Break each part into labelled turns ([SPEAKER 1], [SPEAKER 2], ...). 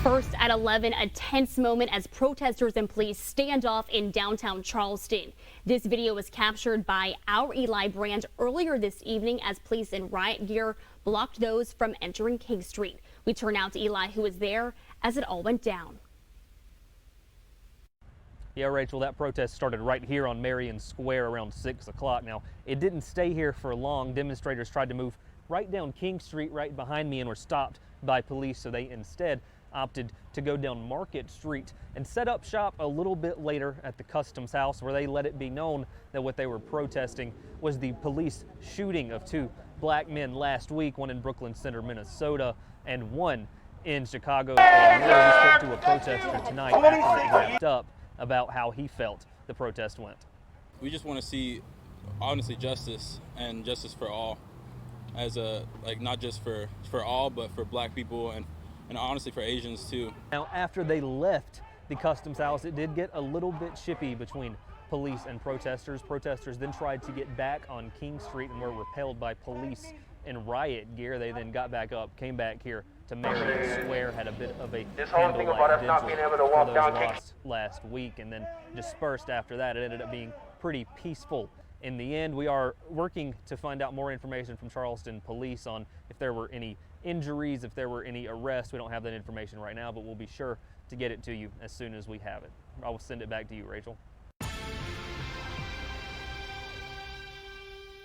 [SPEAKER 1] First at 11, a tense moment as protesters and police stand off in downtown Charleston. This video was captured by our Eli brand earlier this evening as police in riot gear blocked those from entering King Street. We turn now to Eli, who was there as it all went down.
[SPEAKER 2] Yeah, Rachel, that protest started right here on Marion Square around 6 o'clock. Now, it didn't stay here for long. Demonstrators tried to move right down King Street right behind me and were stopped by police, so they instead opted to go down Market Street and set up shop a little bit later at the Customs House, where they let it be known that what they were protesting was the police shooting of two black men last week, one in Brooklyn Center, Minnesota, and one in Chicago. And we spoke to a protester tonight after it wrapped up about how he felt the protest went.
[SPEAKER 3] We just want to see, honestly, justice, and justice for all, as not just for all, but for black people and honestly for Asians too.
[SPEAKER 2] Now, after they left the Customs House, it did get a little bit chippy between police and protesters. Protesters then tried to get back on King Street and were repelled by police in riot gear. They then got back up, came back here to Marion Square, had a bit of a candlelight vigil for those lost last week, and then dispersed after that. It ended up being pretty peaceful in the end. We are working to find out more information from Charleston police on if there were any injuries, if there were any arrests. We don't have that information right now, but we'll be sure to get it to you as soon as we have it. I will send it back to you, Rachel.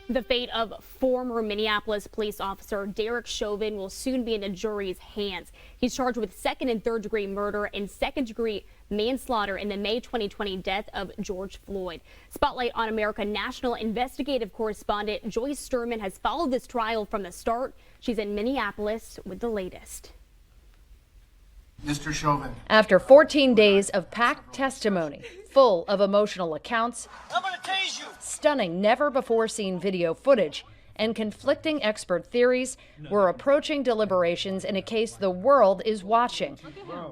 [SPEAKER 1] The fate of former Minneapolis police officer Derek Chauvin will soon be in the jury's hands. He's charged with second and third degree murder and second degree manslaughter in the May 2020 death of George Floyd. Spotlight on America national investigative correspondent Joyce Sturman has followed this trial from the start. She's in Minneapolis with the latest.
[SPEAKER 4] Mr. Chauvin.
[SPEAKER 5] After 14 days of packed testimony, full of emotional accounts, stunning never-before-seen video footage, and conflicting expert theories, we're approaching deliberations in a case the world is watching.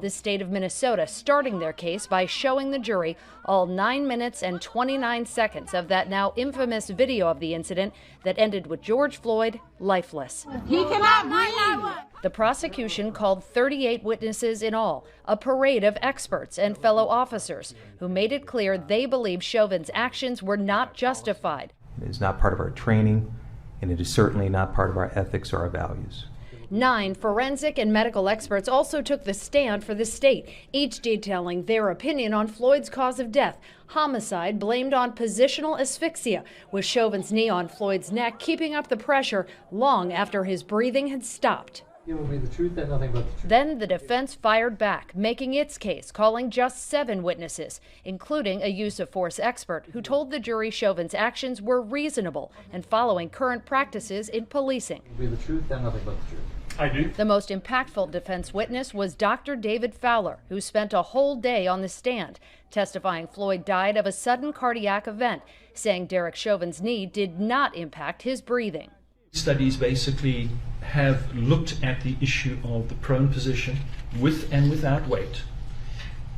[SPEAKER 5] The state of Minnesota starting their case by showing the jury all 9 minutes and 29 seconds of that now infamous video of the incident that ended with George Floyd lifeless.
[SPEAKER 6] He cannot breathe.
[SPEAKER 5] The prosecution called 38 witnesses in all, a parade of experts and fellow officers who made it clear they believe Chauvin's actions were not justified.
[SPEAKER 7] It is not part of our training, and it is certainly not part of our ethics or our values.
[SPEAKER 5] 9 forensic and medical experts also took the stand for the state, each detailing their opinion on Floyd's cause of death. Homicide blamed on positional asphyxia, with Chauvin's knee on Floyd's neck keeping up the pressure long after his breathing had stopped.
[SPEAKER 8] You will be the truth and nothing but the truth.
[SPEAKER 5] Then the defense fired back, making its case, calling just 7 witnesses, including a use of force expert who told the jury Chauvin's actions were reasonable and following current practices in policing.
[SPEAKER 8] You will be the truth and nothing but the truth.
[SPEAKER 4] I do.
[SPEAKER 5] The most impactful defense witness was Dr. David Fowler, who spent a whole day on the stand, testifying Floyd died of a sudden cardiac event, saying Derek Chauvin's knee did not impact his breathing.
[SPEAKER 9] Studies basically have looked at the issue of the prone position with and without weight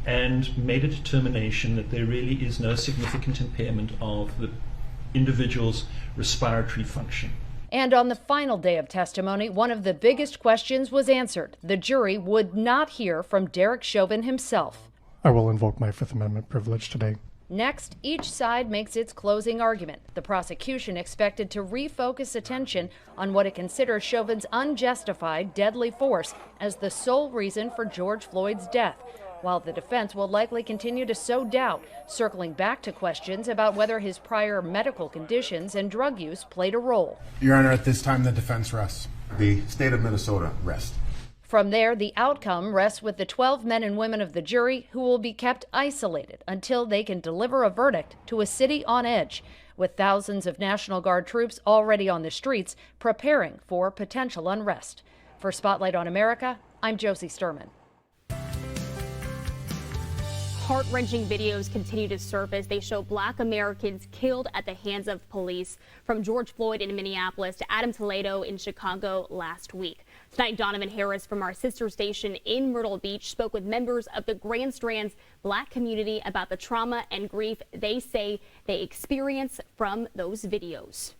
[SPEAKER 9] and made a determination that there really is no significant impairment of the individual's respiratory function.
[SPEAKER 5] And on the final day of testimony, one of the biggest questions was answered. The jury would not hear from Derek Chauvin himself.
[SPEAKER 4] I will invoke my Fifth Amendment privilege today.
[SPEAKER 5] Next, each side makes its closing argument. The prosecution expected to refocus attention on what it considers Chauvin's unjustified deadly force as the sole reason for George Floyd's death, while the defense will likely continue to sow doubt, circling back to questions about whether his prior medical conditions and drug use played a role.
[SPEAKER 4] Your Honor, at this time, the defense rests.
[SPEAKER 10] The state of Minnesota rests.
[SPEAKER 5] From there, the outcome rests with the 12 men and women of the jury who will be kept isolated until they can deliver a verdict to a city on edge, with thousands of National Guard troops already on the streets preparing for potential unrest. For Spotlight on America, I'm Josie Sturman.
[SPEAKER 1] Heart-wrenching videos continue to surface. They show Black Americans killed at the hands of police, from George Floyd in Minneapolis to Adam Toledo in Chicago last week. Tonight, Donovan Harris from our sister station in Myrtle Beach spoke with members of the Grand Strand's Black community about the trauma and grief they say they experience from those videos.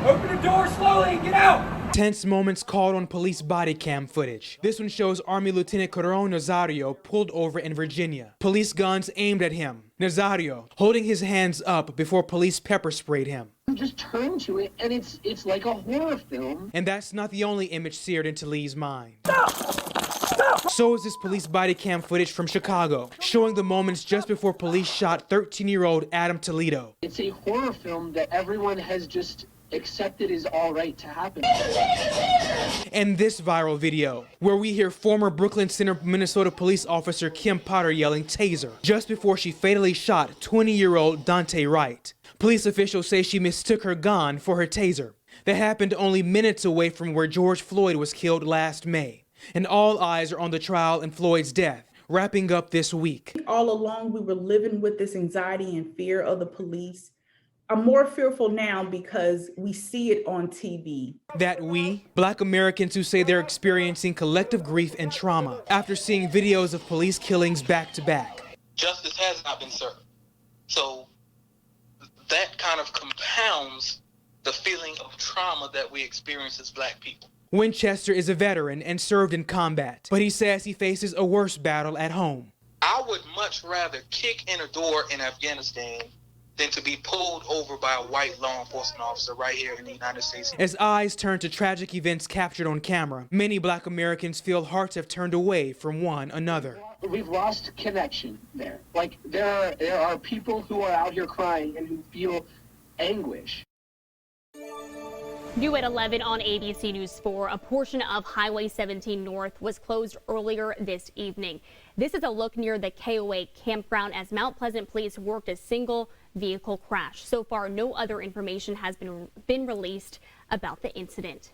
[SPEAKER 11] Open the door slowly and get out!
[SPEAKER 12] Tense moments caught on police body cam footage. This one shows Army Lieutenant Coron Nazario pulled over in Virginia. Police guns aimed at him. Nazario holding his hands up before police pepper sprayed him.
[SPEAKER 13] You just turn to it and it's like a horror film.
[SPEAKER 12] And that's not the only image seared into Lee's mind. Stop! So is this police body cam footage from Chicago, showing the moments just before police shot 13-year-old Adam Toledo.
[SPEAKER 13] It's a horror film that everyone has just accepted is all right to happen.
[SPEAKER 12] And this viral video, where we hear former Brooklyn Center, Minnesota police officer Kim Potter yelling taser just before she fatally shot 20-year-old Dante Wright. Police officials say she mistook her gun for her taser. That happened only minutes away from where George Floyd was killed last May. And all eyes are on the trial and Floyd's death, wrapping up this week.
[SPEAKER 14] All along, we were living with this anxiety and fear of the police. I'm more fearful now because we see it on TV.
[SPEAKER 12] That we, Black Americans who say they're experiencing collective grief and trauma after seeing videos of police killings back to back.
[SPEAKER 15] Justice has not been served. So that kind of compounds the feeling of trauma that we experience as Black people.
[SPEAKER 12] Winchester is a veteran and served in combat, but he says he faces a worse battle at home.
[SPEAKER 15] I would much rather kick in a door in Afghanistan than to be pulled over by a white law enforcement officer right here in the United States.
[SPEAKER 12] As eyes turn to tragic events captured on camera, many Black Americans feel hearts have turned away from one another.
[SPEAKER 13] We've lost connection there. Like, there are people who are out here crying and who feel anguish.
[SPEAKER 1] New at 11 on ABC News 4, a portion of Highway 17 North was closed earlier this evening. This is a look near the KOA campground as Mount Pleasant police worked a single vehicle crash. So far, no other information has been released about the incident.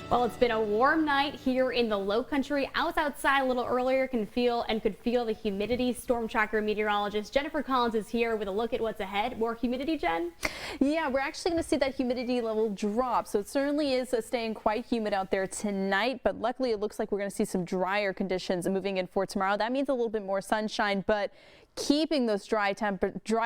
[SPEAKER 1] Well, it's been a warm night here in the Low Country. I was outside a little earlier, could feel the humidity. Storm Tracker meteorologist Jennifer Collins is here with a look at what's ahead. More humidity, Jen?
[SPEAKER 16] Yeah, we're actually going to see that humidity level drop. So it certainly is staying quite humid out there tonight, but luckily it looks like we're going to see some drier conditions moving in for tomorrow. That means a little bit more sunshine, but keeping those dry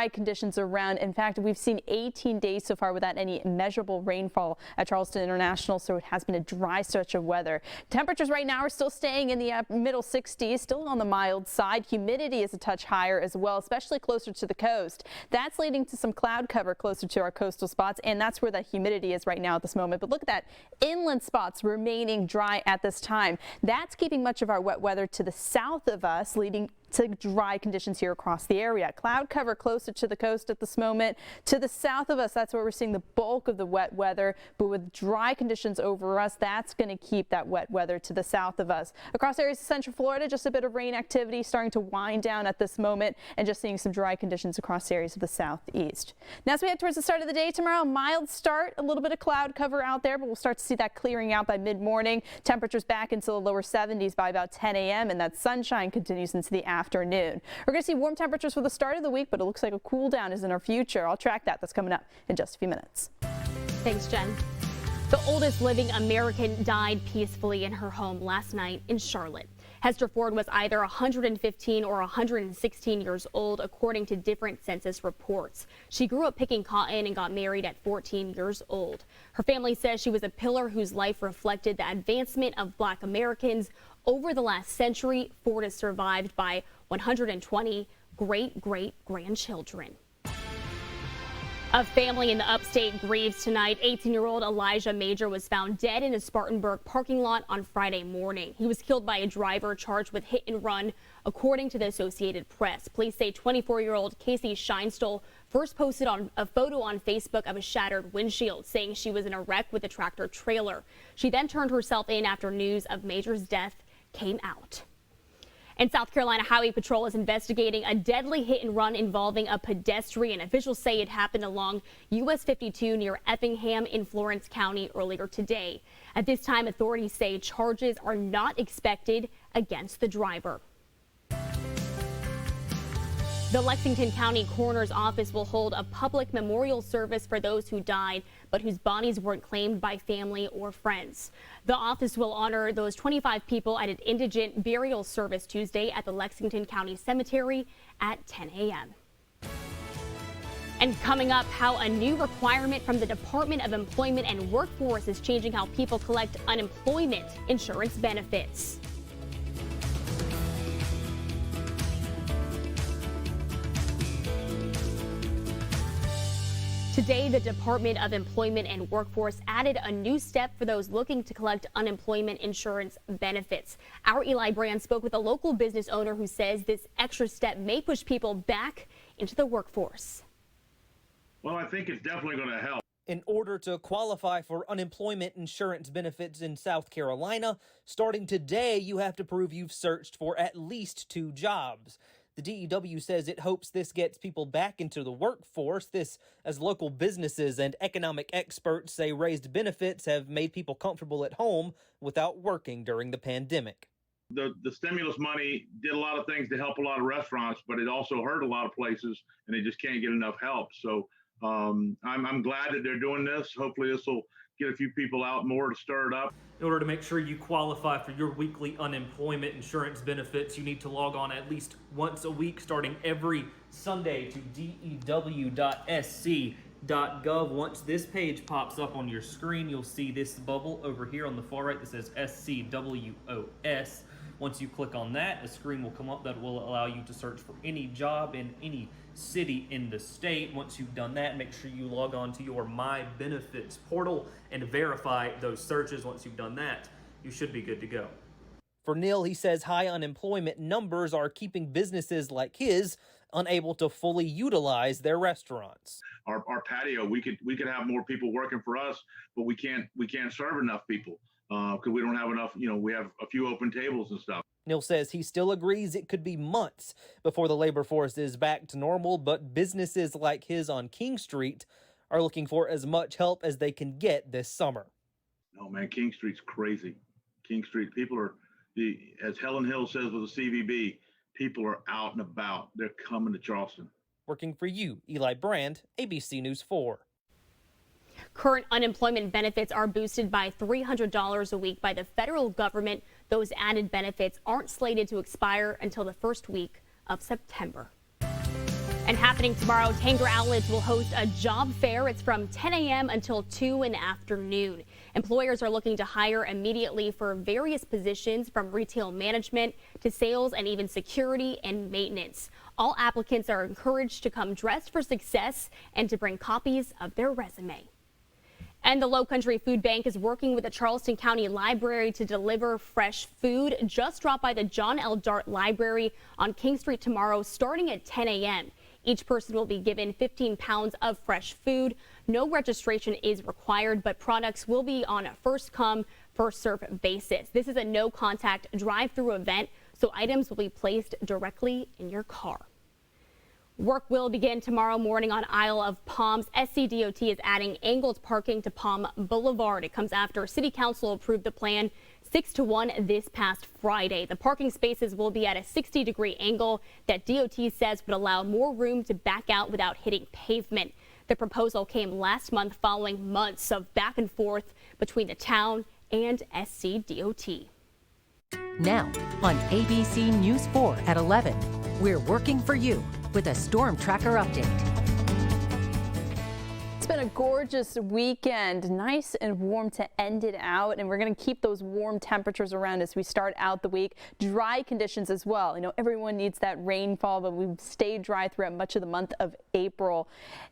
[SPEAKER 16] conditions around. In fact, we've seen 18 days so far without any measurable rainfall at Charleston International, so it has been a dry stretch of weather. Temperatures right now are still staying in the middle 60s, still on the mild side. Humidity is a touch higher as well, especially closer to the coast. That's leading to some cloud cover closer to our coastal spots, and that's where that humidity is right now at this moment. But look at that, inland spots remaining dry at this time. That's keeping much of our wet weather to the south of us, leading to dry conditions here across the area. Cloud cover closer to the coast at this moment. To the south of us, that's where we're seeing the bulk of the wet weather, but with dry conditions over us, that's going to keep that wet weather to the south of us. Across areas of Central Florida, just a bit of rain activity starting to wind down at this moment, and just seeing some dry conditions across areas of the southeast. Now, as we head towards the start of the day tomorrow, mild start, a little bit of cloud cover out there, but we'll start to see that clearing out by mid-morning. Temperatures back into the lower 70s by about 10 a.m., and that sunshine continues into the afternoon. We're going to see warm temperatures for the start of the week, but it looks like a cool down is in our future. I'll track that. That's coming up in just a few minutes.
[SPEAKER 1] Thanks, Jen. The oldest living American died peacefully in her home last night in Charlotte. Hester Ford was either 115 or 116 years old, according to different census reports. She grew up picking cotton and got married at 14 years old. Her family says she was a pillar whose life reflected the advancement of Black Americans. Over the last century, Ford is survived by 120 great-great-grandchildren. A family in the upstate grieves tonight. 18-year-old Elijah Major was found dead in a Spartanburg parking lot on Friday morning. He was killed by a driver charged with hit and run, according to the Associated Press. Police say 24-year-old Casey Shinestole first posted a photo on Facebook of a shattered windshield, saying she was in a wreck with a tractor trailer. She then turned herself in after news of Major's death came out. And South Carolina Highway Patrol is investigating a deadly hit and run involving a pedestrian. Officials say it happened along US 52 near Effingham in Florence County earlier today. At this time, authorities say charges are not expected against the driver. The Lexington County Coroner's Office will hold a public memorial service for those who died, but whose bodies weren't claimed by family or friends. The office will honor those 25 people at an indigent burial service Tuesday at the Lexington County Cemetery at 10 a.m. And coming up, how a new requirement from the Department of Employment and Workforce is changing how people collect unemployment insurance benefits. Today, the Department of Employment and Workforce added a new step for those looking to collect unemployment insurance benefits. Our Eli Brand spoke with a local business owner who says this extra step may push people back into the workforce.
[SPEAKER 17] Well, I think it's definitely going to help.
[SPEAKER 18] In order to qualify for unemployment insurance benefits in South Carolina, starting today, you have to prove you've searched for at least 2 jobs. The DEW says it hopes this gets people back into the workforce. This, as local businesses and economic experts say raised benefits have made people comfortable at home without working during the pandemic.
[SPEAKER 17] The stimulus money did a lot of things to help a lot of restaurants, but it also hurt a lot of places, and they just can't get enough help. So I'm glad that they're doing this. Hopefully this will get a few people out more to stir it up.
[SPEAKER 2] In order to make sure you qualify for your weekly unemployment insurance benefits, you need to log on at least once a week starting every Sunday to dew.sc.gov. Once this page pops up on your screen, you'll see this bubble over here on the far right that says SCWOS. Once you click on that, a screen will come up that will allow you to search for any job in any city in the state. Once you've done that, make sure you log on to your My Benefits portal and verify those searches. Once you've done that, you should be good to go.
[SPEAKER 18] For Neil, he says high unemployment numbers are keeping businesses like his unable to fully utilize their restaurants.
[SPEAKER 17] Our patio, we could have more people working for us, but we can't serve enough people because we don't have enough. We have a few open tables and stuff.
[SPEAKER 18] Neil says he still agrees it could be months before the labor force is back to normal, but businesses like his on King Street are looking for as much help as they can get this summer.
[SPEAKER 17] No, man, King Street's crazy. King Street, people are, as Helen Hill says with the CVB, people are out and about. They're coming to Charleston.
[SPEAKER 18] Working for you, Eli Brand, ABC News 4.
[SPEAKER 1] Current unemployment benefits are boosted by $300 a week by the federal government. Those added benefits aren't slated to expire until the first week of September. And happening tomorrow, Tanger Outlets will host a job fair. It's from 10 a.m. until 2 in the afternoon. Employers are looking to hire immediately for various positions from retail management to sales and even security and maintenance. All applicants are encouraged to come dressed for success and to bring copies of their resume. And the Lowcountry Food Bank is working with the Charleston County Library to deliver fresh food. Just drop by the John L. Dart Library on King Street tomorrow starting at 10 a.m. Each person will be given 15 pounds of fresh food. No registration is required, but products will be on a first come, first serve basis. This is a no contact drive-through event, so items will be placed directly in your car. Work will begin tomorrow morning on Isle of Palms. SCDOT is adding angled parking to Palm Boulevard. It comes after City Council approved the plan 6-1 this past Friday. The parking spaces will be at a 60-degree angle that DOT says would allow more room to back out without hitting pavement. The proposal came last month following months of back and forth between the town and SCDOT.
[SPEAKER 19] Now on ABC News 4 at 11, we're working for you with a storm tracker update.
[SPEAKER 16] It's been a gorgeous weekend, nice and warm to end it out, and we're going to keep those warm temperatures around as we start out the week. Dry conditions as well. Everyone needs that rainfall, but we've stayed dry throughout much of the month of April.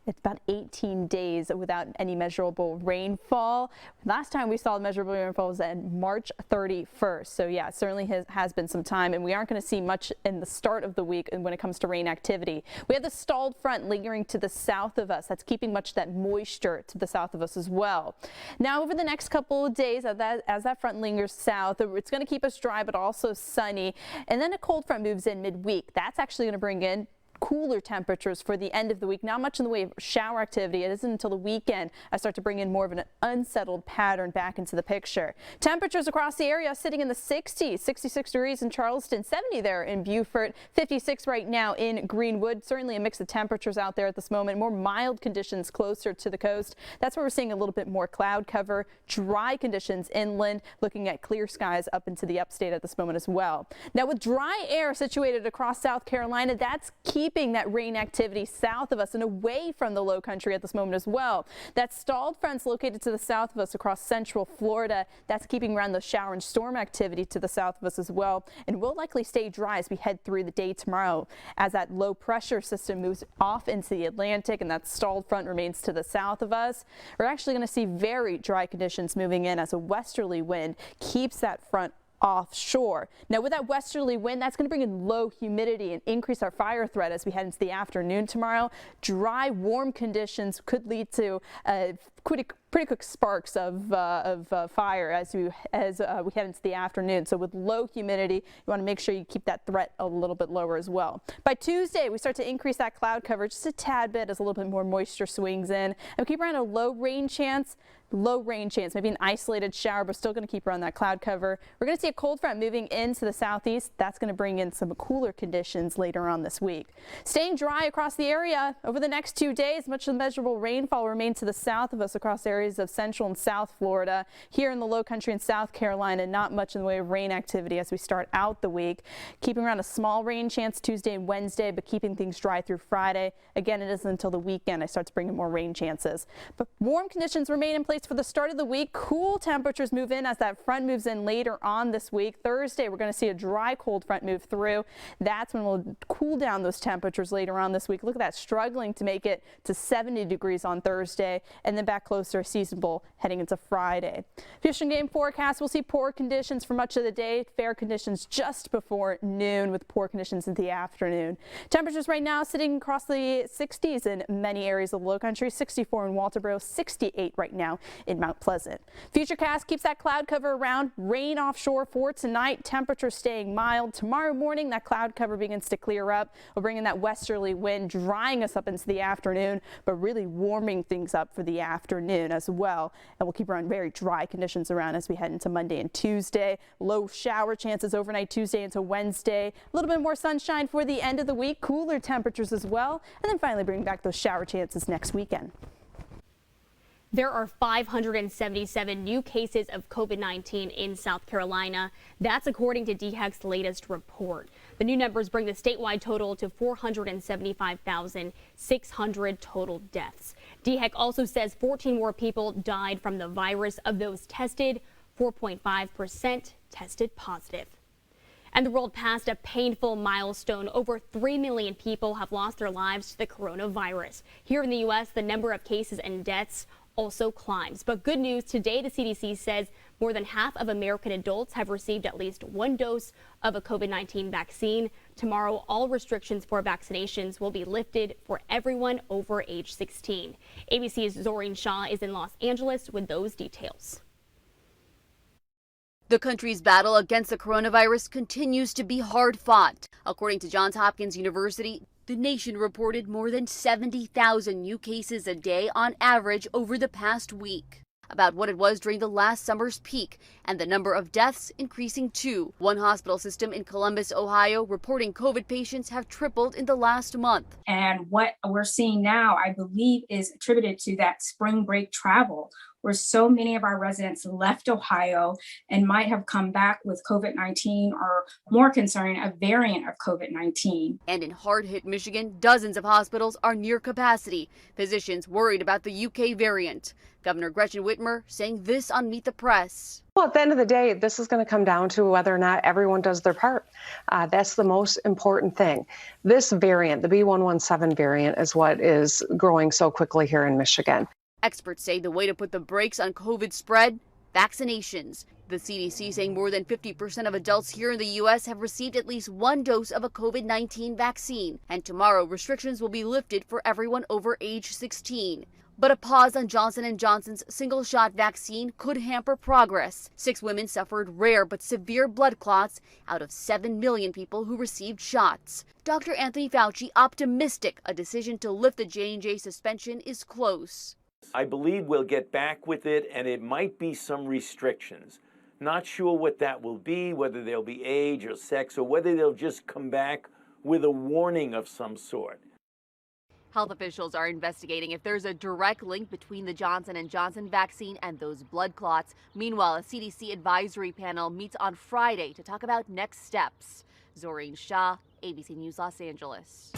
[SPEAKER 16] It's about 18 days without any measurable rainfall. Last time we saw measurable rainfall was on March 31st. So yeah, it certainly has been some time, and we aren't going to see much in the start of the week when it comes to rain activity. We have the stalled front lingering to the south of us. That's keeping much of that moisture to the south of us as well. Now over the next couple of days, as that front lingers south, it's going to keep us dry but also sunny, and then a cold front moves in midweek. That's actually going to bring in cooler temperatures for the end of the week. Not much in the way of shower activity. It isn't until the weekend I start to bring in more of an unsettled pattern back into the picture. Temperatures across the area sitting in the 60s, 66 degrees in Charleston, 70 there in Beaufort, 56 right now in Greenwood. Certainly a mix of temperatures out there at this moment. More mild conditions closer to the coast. That's where we're seeing a little bit more cloud cover, dry conditions inland, looking at clear skies up into the upstate at this moment as well. Now with dry air situated across South Carolina, that's key keeping that rain activity south of us and away from the low country at this moment as well. That stalled front's located to the south of us across central Florida. That's keeping around the shower and storm activity to the south of us as well, and will likely stay dry as we head through the day tomorrow as that low pressure system moves off into the Atlantic and that stalled front remains to the south of us. We're actually going to see very dry conditions moving in as a westerly wind keeps that front offshore. Now, with that westerly wind, that's going to bring in low humidity and increase our fire threat as we head into the afternoon tomorrow. Dry, warm conditions could lead to pretty quick sparks of fire as we head into the afternoon. So with low humidity, you want to make sure you keep that threat a little bit lower as well. By Tuesday, we start to increase that cloud cover just a tad bit as a little bit more moisture swings in. And we keep around a low rain chance, maybe an isolated shower, but still going to keep around that cloud cover. We're going to see a cold front moving into the southeast. That's going to bring in some cooler conditions later on this week. Staying dry across the area over the next 2 days, much of the measurable rainfall remains to the south of us across areas of central and south Florida. Here in the low country in South Carolina, not much in the way of rain activity as we start out the week. Keeping around a small rain chance Tuesday and Wednesday, but keeping things dry through Friday. Again, it isn't until the weekend I start to bring in more rain chances. But warm conditions remain in place for the start of the week. Cool temperatures move in as that front moves in later on this week. Thursday, we're going to see a dry cold front move through. That's when we'll cool down those temperatures later on this week. Look at that, struggling to make it to 70 degrees on Thursday and then back closer seasonable heading into Friday. Fish and game forecast, we'll see poor conditions for much of the day. Fair conditions just before noon with poor conditions in the afternoon. Temperatures right now sitting across the 60s in many areas of the low country. 64 in Walterboro, 68 right now in Mount Pleasant. Futurecast keeps that cloud cover around. Rain offshore for tonight. Temperatures staying mild. Tomorrow morning, that cloud cover begins to clear up. We'll bring in that westerly wind, drying us up into the afternoon, but really warming things up for the afternoon as well. And we'll keep around very dry conditions around as we head into Monday and Tuesday. Low shower chances overnight Tuesday into Wednesday. A little bit more sunshine for the end of the week. Cooler temperatures as well. And then finally bring back those shower chances next weekend.
[SPEAKER 1] There are 577 new cases of COVID-19 in South Carolina. That's according to DHEC's latest report. The new numbers bring the statewide total to 475,600 total deaths. DHEC also says 14 more people died from the virus. Of those tested, 4.5% tested positive. And the world passed a painful milestone. Over 3 million people have lost their lives to the coronavirus. Here in the U.S., the number of cases and deaths also climbs. But good news today, the CDC says more than half of American adults have received at least one dose of a COVID-19 vaccine. Tomorrow, all restrictions for vaccinations will be lifted for everyone over age 16. ABC's Zoreen Shaw is in Los Angeles with those details.
[SPEAKER 20] The country's battle against the coronavirus continues to be hard fought. According to Johns Hopkins University, the nation reported more than 70,000 new cases a day on average over the past week, about what it was during the last summer's peak, and the number of deaths increasing too. One hospital system in Columbus, Ohio, reporting COVID patients have tripled in the last month.
[SPEAKER 21] And what we're seeing now, I believe, is attributed to that spring break travel, where so many of our residents left Ohio and might have come back with COVID-19 or, more concerning, a variant of COVID-19.
[SPEAKER 20] And in hard-hit Michigan, dozens of hospitals are near capacity. Physicians worried about the UK variant. Governor Gretchen Whitmer saying this on Meet the Press.
[SPEAKER 22] Well, at the end of the day, this is going to come down to whether or not everyone does their part. That's the most important thing. This variant, the B117 variant, is what is growing so quickly here in Michigan.
[SPEAKER 20] Experts say the way to put the brakes on COVID spread, vaccinations. The CDC saying more than 50% of adults here in the U.S. have received at least one dose of a COVID-19 vaccine. And tomorrow, restrictions will be lifted for everyone over age 16. But a pause on Johnson & Johnson's single-shot vaccine could hamper progress. 6 women suffered rare but severe blood clots out of 7 million people who received shots. Dr. Anthony Fauci optimistic a decision to lift the J&J suspension is close.
[SPEAKER 23] I believe we'll get back with it, and it might be some restrictions. Not sure what that will be, whether they'll be age or sex, or whether they'll just come back with a warning of some sort.
[SPEAKER 20] Health officials are investigating if there's a direct link between the Johnson & Johnson vaccine and those blood clots. Meanwhile, a CDC advisory panel meets on Friday to talk about next steps. Zoreen Shah, ABC News, Los Angeles.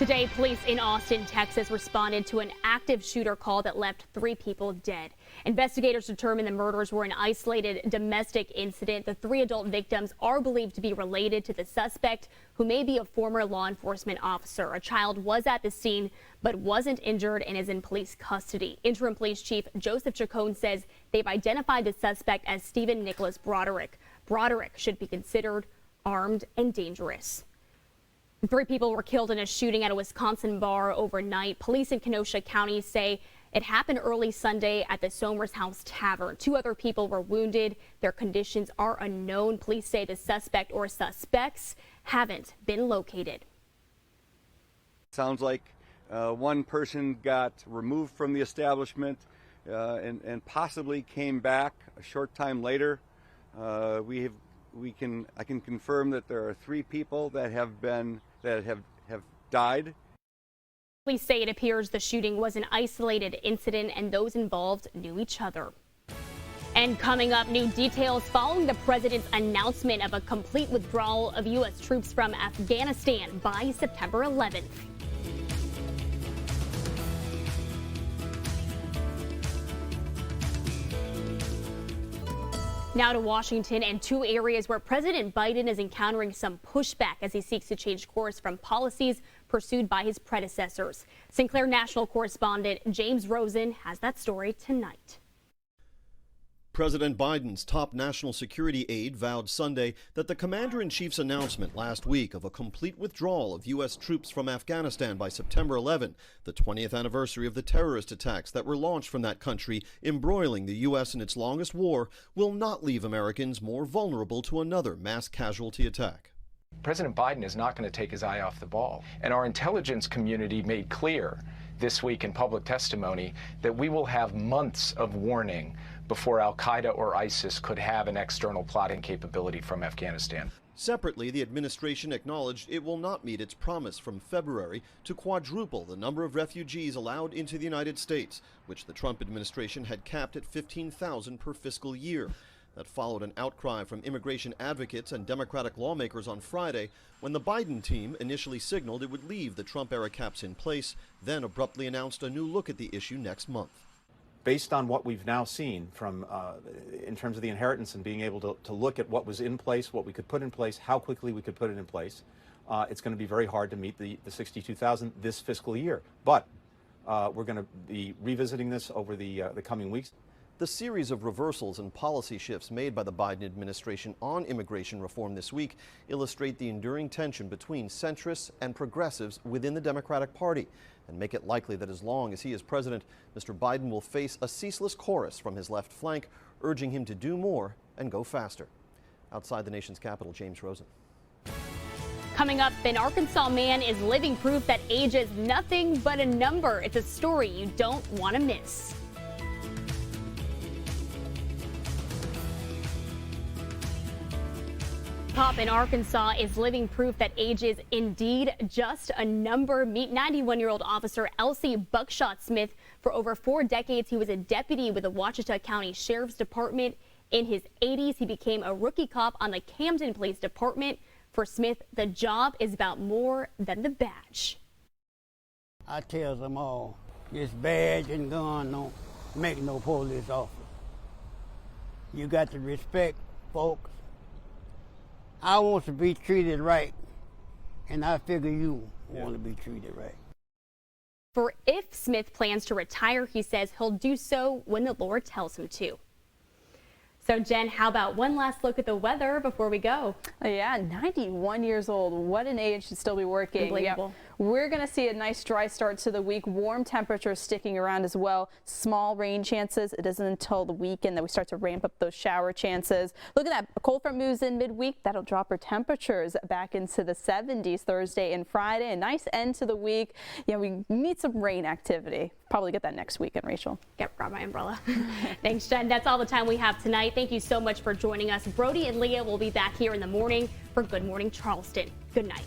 [SPEAKER 1] Today, police in Austin, Texas responded to an active shooter call that left 3 people dead. Investigators determined the murders were an isolated domestic incident. The 3 adult victims are believed to be related to the suspect, who may be a former law enforcement officer. A child was at the scene but wasn't injured and is in police custody. Interim Police Chief Joseph Chacon says they've identified the suspect as Stephen Nicholas Broderick. Broderick should be considered armed and dangerous. 3 people were killed in a shooting at a Wisconsin bar overnight. Police in Kenosha County say it happened early Sunday at the Somers House Tavern. 2 other people were wounded. Their conditions are unknown. Police say the suspect or suspects haven't been located.
[SPEAKER 3] Sounds like one person got removed from the establishment and possibly came back a short time later. I can confirm that there are 3 people that have died.
[SPEAKER 1] Police say it appears the shooting was an isolated incident and those involved knew each other. And coming up, new details following the president's announcement of a complete withdrawal of U.S. troops from Afghanistan by September 11th. Now to Washington and 2 areas where President Biden is encountering some pushback as he seeks to change course from policies pursued by his predecessors. Sinclair National correspondent James Rosen has that story tonight.
[SPEAKER 6] President Biden's top national security aide vowed Sunday that the commander-in-chief's announcement last week of a complete withdrawal of U.S. troops from Afghanistan by September 11, the 20th anniversary of the terrorist attacks that were launched from that country, embroiling the U.S. in its longest war, will not leave Americans more vulnerable to another mass casualty attack.
[SPEAKER 7] President Biden is not going to take his eye off the ball, and our intelligence community made clear this week in public testimony that we will have months of warning before al-Qaeda or ISIS could have an external plotting capability from Afghanistan.
[SPEAKER 6] Separately, the administration acknowledged it will not meet its promise from February to quadruple the number of refugees allowed into the United States, which the Trump administration had capped at 15,000 per fiscal year. That followed an outcry from immigration advocates and Democratic lawmakers on Friday when the Biden team initially signaled it would leave the Trump-era caps in place, then abruptly announced a new look at the issue next month.
[SPEAKER 24] Based on what we've now seen from in terms of the inheritance and being able to look at what was in place, what we could put in place, how quickly we could put it in place, it's going to be very hard to meet the 62,000 this fiscal year. But we're going to be revisiting this over the coming weeks.
[SPEAKER 6] The series of reversals and policy shifts made by the Biden administration on immigration reform this week illustrate the enduring tension between centrists and progressives within the Democratic Party and make it likely that as long as he is president, Mr. Biden will face a ceaseless chorus from his left flank, urging him to do more and go faster. Outside the nation's capital, James Rosen.
[SPEAKER 1] Coming up, an Arkansas man is living proof that age is nothing but a number. It's a story you don't want to miss. Cop in Arkansas is living proof that age is indeed just a number. Meet 91-year-old officer Ellis Buckshot Smith. For over 4 decades, he was a deputy with the Ouachita County Sheriff's Department. In his 80s, he became a rookie cop on the Camden Police Department. For Smith, the job is about more than the badge.
[SPEAKER 25] I tell them all, this badge and gun don't make no police officer. You got to respect folks. I want to be treated right, and I figure you want to be treated right.
[SPEAKER 1] For if Smith plans to retire, he says he'll do so when the Lord tells him to. So, Jen, how about one last look at the weather before we go?
[SPEAKER 16] Yeah, 91 years old. What an age to still be working.
[SPEAKER 1] Unbelievable.
[SPEAKER 16] Yeah. We're going to see a nice dry start to the week. Warm temperatures sticking around as well. Small rain chances. It isn't until the weekend that we start to ramp up those shower chances. Look at that. A cold front moves in midweek. That'll drop our temperatures back into the 70s Thursday and Friday. A nice end to the week. Yeah, we need some rain activity. Probably get that next weekend, Rachel.
[SPEAKER 1] Grab my umbrella. Thanks, Jen. That's all the time we have tonight. Thank you so much for joining us. Brody and Leah will be back here in the morning for Good Morning Charleston. Good night.